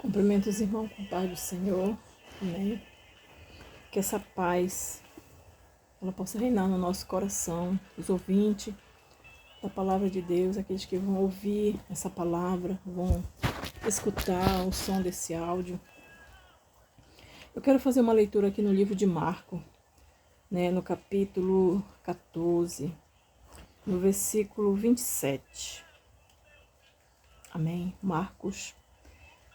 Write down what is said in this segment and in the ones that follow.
Cumprimento os irmãos com a paz do Senhor. Amém. Que essa paz ela possa reinar no nosso coração, os ouvintes da palavra de Deus, aqueles que vão ouvir essa palavra, vão escutar o som desse áudio. Eu quero fazer uma leitura aqui no livro de Marcos, no capítulo 14, no versículo 27. Amém. Marcos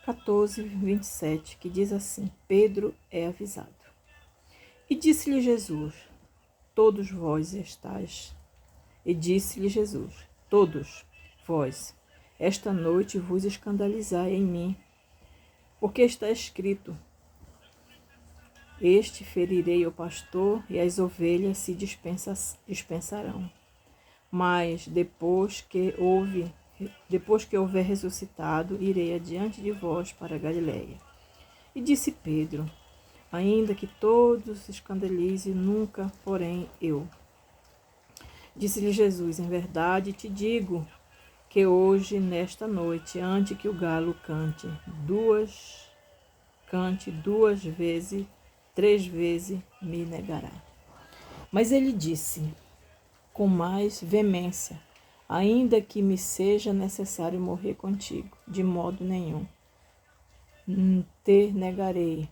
14, 27, que diz assim: Pedro é avisado. E disse-lhe Jesus, todos vós estáis. E disse-lhe Jesus, todos vós, esta noite vos escandalizai em mim, porque está escrito, este ferirei o pastor e as ovelhas se dispensarão. Mas depois que houver ressuscitado, irei adiante de vós para a Galileia. E disse Pedro, ainda que todos se escandalizem, nunca, porém, eu. Disse-lhe Jesus, em verdade te digo, que hoje, nesta noite, antes que o galo cante duas vezes, 3 vezes me negará. Mas ele disse, com mais veemência, ainda que me seja necessário morrer contigo, de modo nenhum te negarei.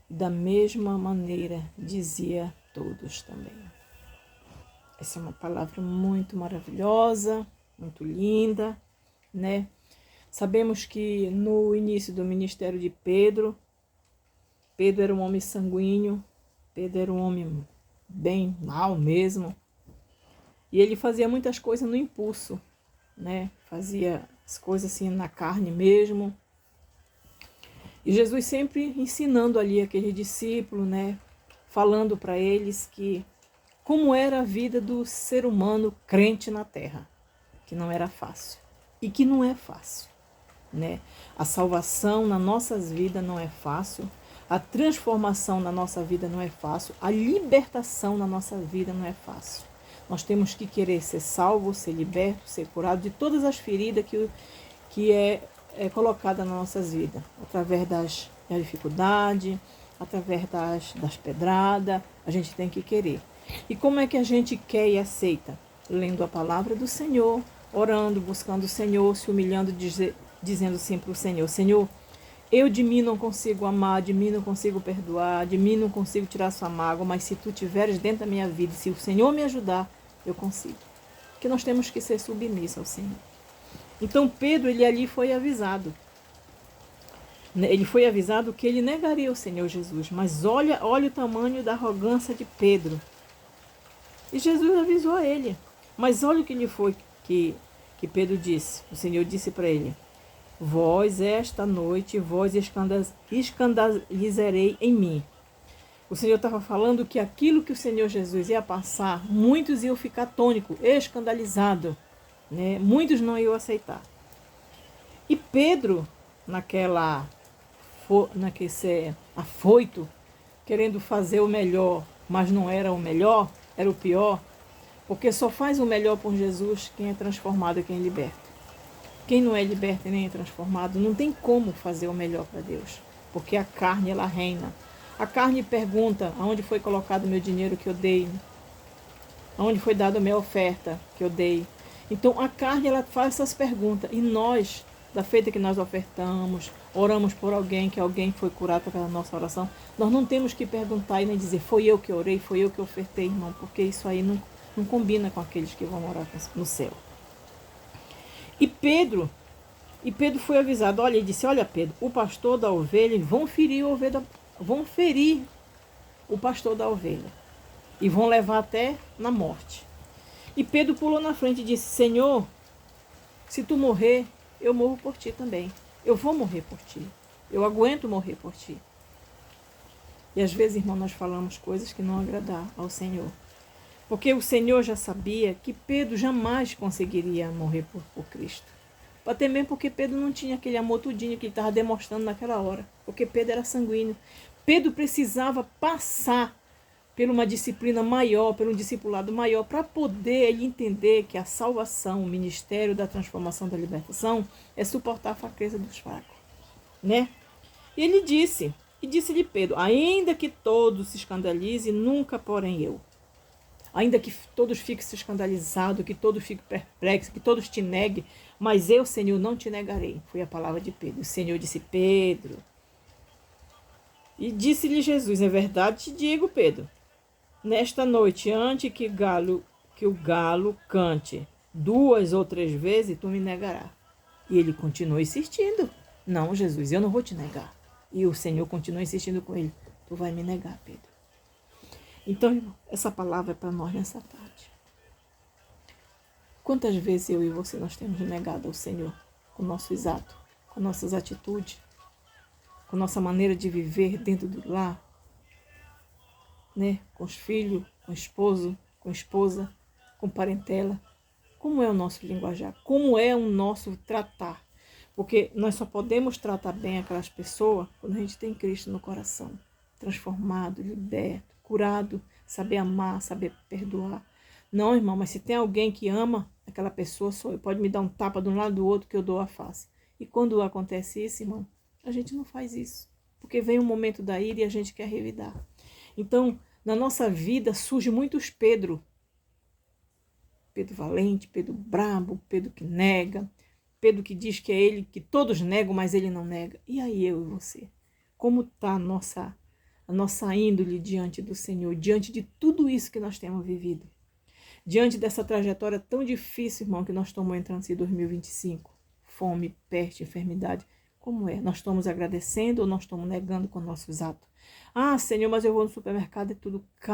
Da mesma maneira dizia todos também. Essa é uma palavra muito maravilhosa, muito linda, né? Sabemos que no início do ministério de Pedro era um homem sanguíneo, Pedro era um homem bem mau mesmo. E ele fazia muitas coisas no impulso, né? Fazia as coisas assim na carne mesmo. E Jesus sempre ensinando ali aqueles discípulos, né? Falando para eles que como era a vida do ser humano crente na terra, que não era fácil e que não é fácil, né? A salvação nas nossas vidas não é fácil, a transformação na nossa vida não é fácil, a libertação na nossa vida não é fácil. Nós temos que querer ser salvo, ser liberto, ser curado de todas as feridas que é colocada nas nossas vidas, através das dificuldades, através das pedradas, a gente tem que querer. E como é que a gente quer e aceita? Lendo a palavra do Senhor, orando, buscando o Senhor, se humilhando, dizendo sim para o Senhor, Senhor, eu de mim não consigo amar, de mim não consigo perdoar, de mim não consigo tirar sua mágoa, mas se tu tiveres dentro da minha vida, se o Senhor me ajudar, eu consigo. Porque nós temos que ser submissos ao Senhor. Então Pedro, ele ali foi avisado. Ele foi avisado que ele negaria o Senhor Jesus. Mas olha o tamanho da arrogância de Pedro. E Jesus avisou a ele. Mas olha o que lhe foi que Pedro disse. O Senhor disse para ele, vós esta noite, vós escandalizarei em mim. O Senhor estava falando que aquilo que o Senhor Jesus ia passar, muitos iam ficar atônicos, escandalizados, né? Muitos não iam aceitar. E Pedro, naquele afoito, querendo fazer o melhor, mas não era o melhor, era o pior, porque só faz o melhor por Jesus quem é transformado e quem é liberto. Quem não é liberto e nem é transformado, não tem como fazer o melhor para Deus, porque a carne, ela reina. A carne pergunta, aonde foi colocado o meu dinheiro que eu dei? Aonde foi dada a minha oferta que eu dei? Então, a carne, ela faz essas perguntas. E nós, da feita que nós ofertamos, oramos por alguém, que alguém foi curado pela nossa oração, nós não temos que perguntar e nem dizer, foi eu que orei, foi eu que ofertei, irmão, porque isso aí não combina com aqueles que vão orar no céu. E Pedro foi avisado, olha, ele disse, olha Pedro, o pastor da ovelha, vão ferir o pastor da ovelha e vão levar até na morte. E Pedro pulou na frente e disse, Senhor, se tu morrer, eu morro por ti também. Eu vou morrer por ti. Eu aguento morrer por ti. E às vezes, irmão, nós falamos coisas que não agradam ao Senhor. Porque o Senhor já sabia que Pedro jamais conseguiria morrer por Cristo. Até mesmo porque Pedro não tinha aquele amor tudinho que ele estava demonstrando naquela hora. Porque Pedro era sanguíneo. Pedro precisava passar por uma disciplina maior, por um discipulado maior, para poder ele entender que a salvação, o ministério da transformação, da libertação, é suportar a fraqueza dos fracos, né? E ele disse, e disse-lhe Pedro, ainda que todos se escandalizem, nunca porém eu. Ainda que todos fiquem se escandalizados, que todos fiquem perplexos, que todos te neguem, mas eu, Senhor, não te negarei. Foi a palavra de Pedro. O Senhor disse, Pedro. E disse-lhe Jesus, é verdade te digo, Pedro, nesta noite, antes que o galo cante 2 ou 3 vezes, tu me negarás. E ele continuou insistindo. Não, Jesus, eu não vou te negar. E o Senhor continua insistindo com ele. Tu vai me negar, Pedro. Então, irmão, essa palavra é para nós nessa tarde. Quantas vezes eu e você nós temos negado ao Senhor com nossos atos, com nossas atitudes, com nossa maneira de viver dentro do lar, né? Com os filhos, com o esposo, com a esposa, com parentela. Como é o nosso linguajar? Como é o nosso tratar? Porque nós só podemos tratar bem aquelas pessoas quando a gente tem Cristo no coração, transformado, liberto, curado, saber amar, saber perdoar. Não, irmão, mas se tem alguém que ama aquela pessoa, sou eu. Pode me dar um tapa de um lado do outro que eu dou a face. E quando acontece isso, irmão, a gente não faz isso. Porque vem um momento da ira e a gente quer revidar. Então, na nossa vida surge muitos Pedro. Pedro valente, Pedro brabo, Pedro que nega, Pedro que diz que é ele, que todos negam, mas ele não nega. E aí eu e você? Como está a nossa índole diante do Senhor, diante de tudo isso que nós temos vivido? Diante dessa trajetória tão difícil, irmão, que nós estamos entrando em 2025, fome, peste, enfermidade, como é? Nós estamos agradecendo ou nós estamos negando com nossos atos? Ah, Senhor, mas eu vou no supermercado e tudo caro.